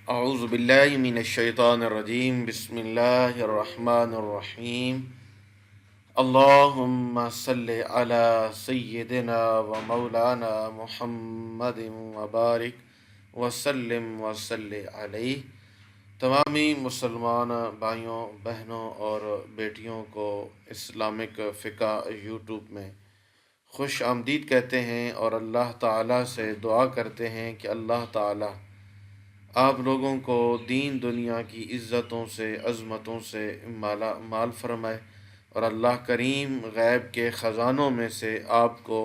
اعوذ باللہ من الشیطان الرجیم بسم اللہ الرحمن الرحیم اللہم صلی علی سیدنا و مولانا محمد وبارک وسلم وصلی علیہ۔ تمامی مسلمان بھائیوں، بہنوں اور بیٹیوں کو اسلامک فقہ یوٹیوب میں خوش آمدید کہتے ہیں اور اللہ تعالیٰ سے دعا کرتے ہیں کہ اللہ تعالیٰ آپ لوگوں کو دین دنیا کی عزتوں سے، عظمتوں سے مالا مال فرمائے، اور اللہ کریم غیب کے خزانوں میں سے آپ کو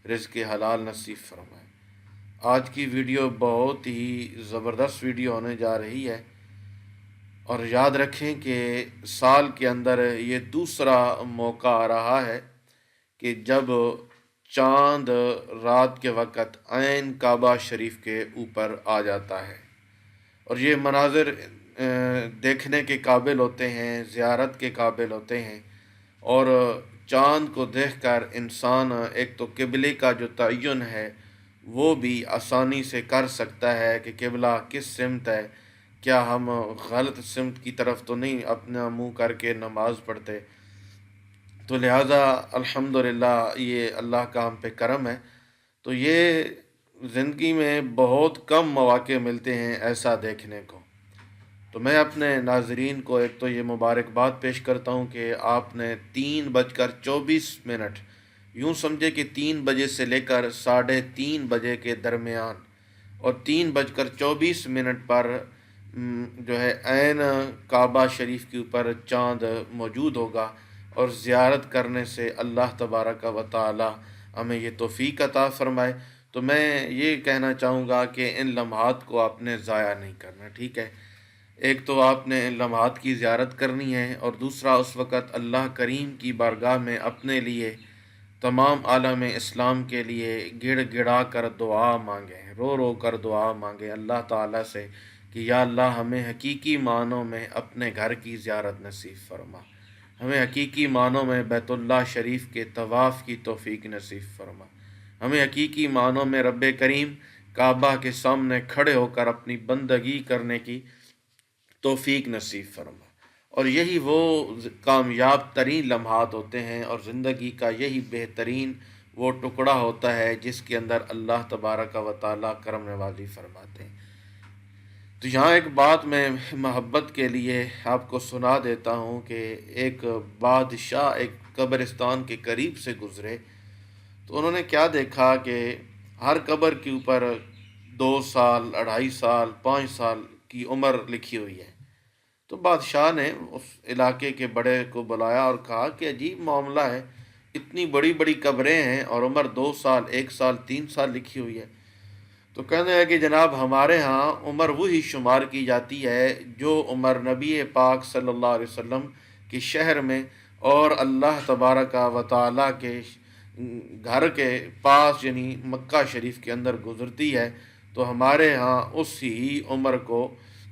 رزق حلال نصیب فرمائے۔ آج کی ویڈیو بہت ہی زبردست ویڈیو ہونے جا رہی ہے، اور یاد رکھیں کہ سال کے اندر یہ دوسرا موقع آ رہا ہے کہ جب چاند رات کے وقت عین کعبہ شریف کے اوپر آ جاتا ہے، اور یہ مناظر دیکھنے کے قابل ہوتے ہیں، زیارت کے قابل ہوتے ہیں، اور چاند کو دیکھ کر انسان ایک تو قبلے کا جو تعین ہے وہ بھی آسانی سے کر سکتا ہے کہ قبلہ کس سمت ہے، کیا ہم غلط سمت کی طرف تو نہیں اپنا منہ کر کے نماز پڑھتے۔ تو لہٰذا الحمدللہ یہ اللہ کا ہم پہ کرم ہے۔ تو یہ زندگی میں بہت کم مواقع ملتے ہیں ایسا دیکھنے کو۔ تو میں اپنے ناظرین کو ایک تو یہ مبارکباد پیش کرتا ہوں کہ آپ نے 3:24، یوں سمجھے کہ 3 بجے سے لے کر 3:30 بجے کے درمیان، اور 3:24 پر جو ہے عین کعبہ شریف کے اوپر چاند موجود ہوگا، اور زیارت کرنے سے اللہ تبارک و تعالی ہمیں یہ توفیق عطا فرمائے۔ تو میں یہ کہنا چاہوں گا کہ ان لمحات کو آپ نے ضائع نہیں کرنا، ٹھیک ہے؟ ایک تو آپ نے ان لمحات کی زیارت کرنی ہے، اور دوسرا اس وقت اللہ کریم کی بارگاہ میں اپنے لیے، تمام عالم اسلام کے لیے گڑ گڑا کر دعا مانگیں، رو رو کر دعا مانگیں اللہ تعالیٰ سے کہ یا اللہ ہمیں حقیقی معنوں میں اپنے گھر کی زیارت نصیب فرما، ہمیں حقیقی معنوں میں بیت اللہ شریف کے طواف کی توفیق نصیب فرما، ہمیں حقیقی معنوں میں رب کریم کعبہ کے سامنے کھڑے ہو کر اپنی بندگی کرنے کی توفیق نصیب فرما۔ اور یہی وہ کامیاب ترین لمحات ہوتے ہیں، اور زندگی کا یہی بہترین وہ ٹکڑا ہوتا ہے جس کے اندر اللہ تبارک و تعالیٰ کرم نوازی فرماتے ہیں۔ تو یہاں ایک بات میں محبت کے لیے آپ کو سنا دیتا ہوں کہ ایک بادشاہ ایک قبرستان کے قریب سے گزرے، تو انہوں نے کیا دیکھا کہ ہر قبر کے اوپر 2 سال، 2.5 سال، 5 سال کی عمر لکھی ہوئی ہے۔ تو بادشاہ نے اس علاقے کے بڑے کو بلایا اور کہا کہ عجیب معاملہ ہے، اتنی بڑی بڑی قبریں ہیں اور عمر 2 سال، 1 سال، 3 سال لکھی ہوئی ہے۔ تو کہنے لگا کہ جناب ہمارے ہاں عمر وہی شمار کی جاتی ہے جو عمر نبی پاک صلی اللہ علیہ وسلم کے شہر میں اور اللہ تبارک و تعالیٰ کے گھر کے پاس یعنی مکہ شریف کے اندر گزرتی ہے، تو ہمارے ہاں اسی ہی عمر کو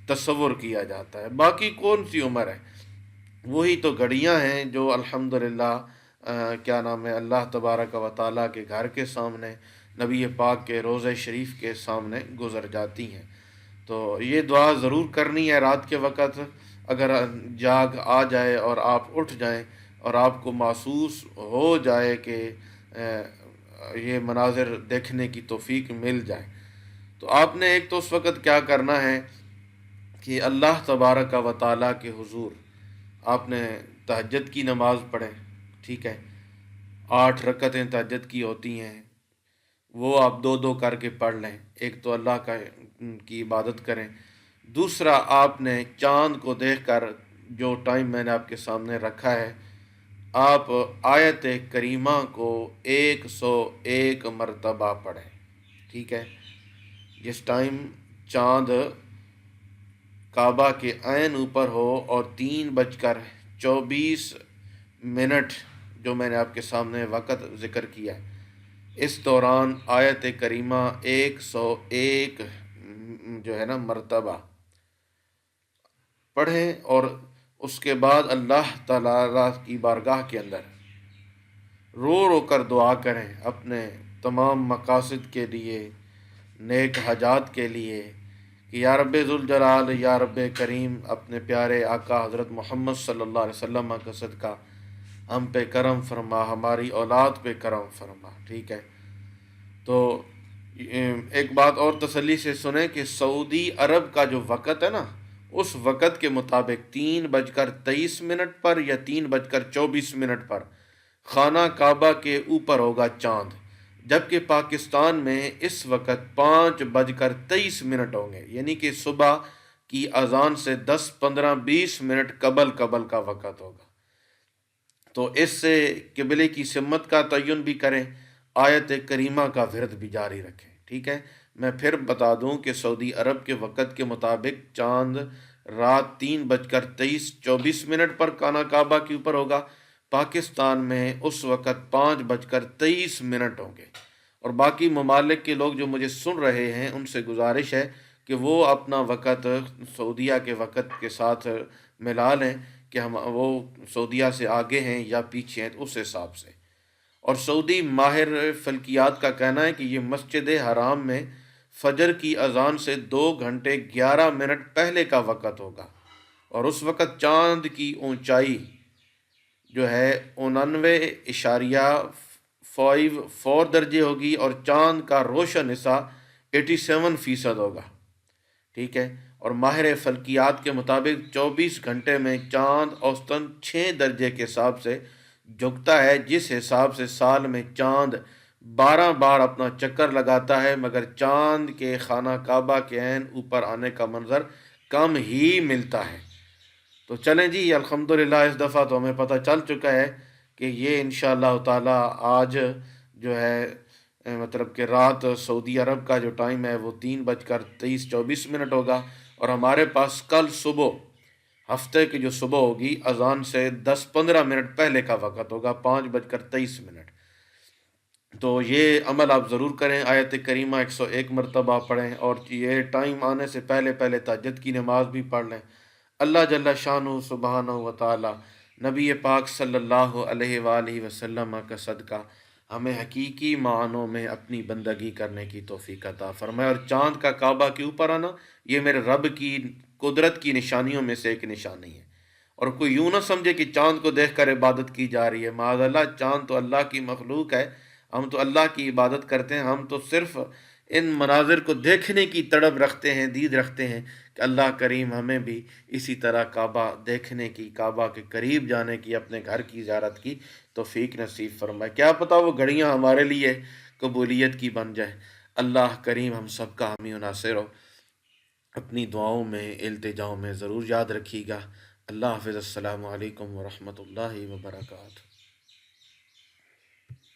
تصور کیا جاتا ہے۔ باقی کون سی عمر ہے؟ وہی تو گھڑیاں ہیں جو الحمدللہ کیا نام ہے اللہ تبارک و تعالیٰ کے گھر کے سامنے، نبی پاک کے روضہ شریف کے سامنے گزر جاتی ہیں۔ تو یہ دعا ضرور کرنی ہے رات کے وقت، اگر جاگ آ جائے اور آپ اٹھ جائیں اور آپ کو محسوس ہو جائے کہ یہ مناظر دیکھنے کی توفیق مل جائے، تو آپ نے ایک تو اس وقت کیا کرنا ہے کہ اللہ تبارک و تعالیٰ کے حضور آپ نے تہجد کی نماز پڑھیں، ٹھیک ہے؟ 8 رکعتیں تہجد کی ہوتی ہیں، وہ آپ 2 کر کے پڑھ لیں۔ ایک تو اللہ کی عبادت کریں، دوسرا آپ نے چاند کو دیکھ کر جو ٹائم میں نے آپ کے سامنے رکھا ہے، آپ آیت کریمہ کو 101 مرتبہ پڑھیں، ٹھیک ہے؟ جس ٹائم چاند کعبہ کے عین اوپر ہو اور 3:24 جو میں نے آپ کے سامنے وقت ذکر کیا ہے، اس دوران آیت کریمہ 101 جو ہے نا مرتبہ پڑھیں، اور اس کے بعد اللہ تعالیٰ کی بارگاہ کے اندر رو رو کر دعا کریں اپنے تمام مقاصد کے لیے، نیک حاجات کے لیے، کہ یا رب ذوالجلال، یا رب کریم، اپنے پیارے آقا حضرت محمد صلی اللہ علیہ وسلم کا صدقہ ہم پہ کرم فرما، ہماری اولاد پہ کرم فرما، ٹھیک ہے؟ تو ایک بات اور تسلی سے سنیں کہ سعودی عرب کا جو وقت ہے نا، اس وقت کے مطابق 3:23 پر یا 3:24 پر خانہ کعبہ کے اوپر ہوگا چاند، جبکہ پاکستان میں اس وقت 5:23 ہوں گے، یعنی کہ صبح کی اذان سے 10 15 20 منٹ قبل کا وقت ہوگا۔ تو اس سے قبلے کی سمت کا تعین بھی کریں، آیت کریمہ کا ورد بھی جاری رکھیں، ٹھیک ہے؟ میں پھر بتا دوں کہ سعودی عرب کے وقت کے مطابق چاند رات 3:23 پر خانہ کعبہ کے اوپر ہوگا، پاکستان میں اس وقت 5:23 ہوں گے۔ اور باقی ممالک کے لوگ جو مجھے سن رہے ہیں، ان سے گزارش ہے کہ وہ اپنا وقت سعودیہ کے وقت کے ساتھ ملا لیں کہ وہ سعودیہ سے آگے ہیں یا پیچھے ہیں، اس حساب سے۔ اور سعودی ماہر فلکیات کا کہنا ہے کہ یہ مسجد حرام میں فجر کی اذان سے 2 گھنٹے 11 منٹ پہلے کا وقت ہوگا، اور اس وقت چاند کی اونچائی جو ہے 99.54 درجے ہوگی، اور چاند کا روشن حصہ 87% ہوگا، ٹھیک ہے؟ اور ماہر فلکیات کے مطابق 24 گھنٹے میں چاند اوسطاً 6 درجے کے حساب سے جھکتا ہے، جس حساب سے سال میں چاند 12 بار اپنا چکر لگاتا ہے، مگر چاند کے خانہ کعبہ کے عین اوپر آنے کا منظر کم ہی ملتا ہے۔ تو چلیں جی، الحمدللہ اس دفعہ تو ہمیں پتہ چل چکا ہے کہ یہ انشاءاللہ تعالی آج جو ہے مطلب کہ رات سعودی عرب کا جو ٹائم ہے وہ 3:23-24 ہوگا، اور ہمارے پاس کل صبح، ہفتے کی جو صبح ہوگی، اذان سے 10 15 منٹ پہلے کا وقت ہوگا، 5:23۔ تو یہ عمل آپ ضرور کریں، آیت کریمہ 101 مرتبہ پڑھیں، اور یہ ٹائم آنے سے پہلے تہجد کی نماز بھی پڑھ لیں۔ اللہ جل شانہ سبحانہ و تعالی نبی پاک صلی اللہ علیہ وآلہ وسلم کا صدقہ ہمیں حقیقی معنوں میں اپنی بندگی کرنے کی توفیق عطا فرمائے۔ اور چاند کا کعبہ کے اوپر آنا یہ میرے رب کی قدرت کی نشانیوں میں سے ایک نشانی ہے، اور کوئی یوں نہ سمجھے کہ چاند کو دیکھ کر عبادت کی جا رہی ہے، معاذ اللہ، چاند تو اللہ کی مخلوق ہے، ہم تو اللہ کی عبادت کرتے ہیں، ہم تو صرف ان مناظر کو دیکھنے کی تڑپ رکھتے ہیں، دید رکھتے ہیں کہ اللہ کریم ہمیں بھی اسی طرح کعبہ دیکھنے کی، کعبہ کے قریب جانے کی، اپنے گھر کی زیارت کی توفیق نصیب فرمائے۔ کیا پتہ وہ گھڑیاں ہمارے لیے قبولیت کی بن جائے۔ اللہ کریم ہم سب کا حامی و ناصر ہو، اپنی دعاؤں میں، التجاؤں میں ضرور یاد رکھیے گا۔ اللہ حافظ، السلام علیکم ورحمۃ اللہ وبرکاتہ۔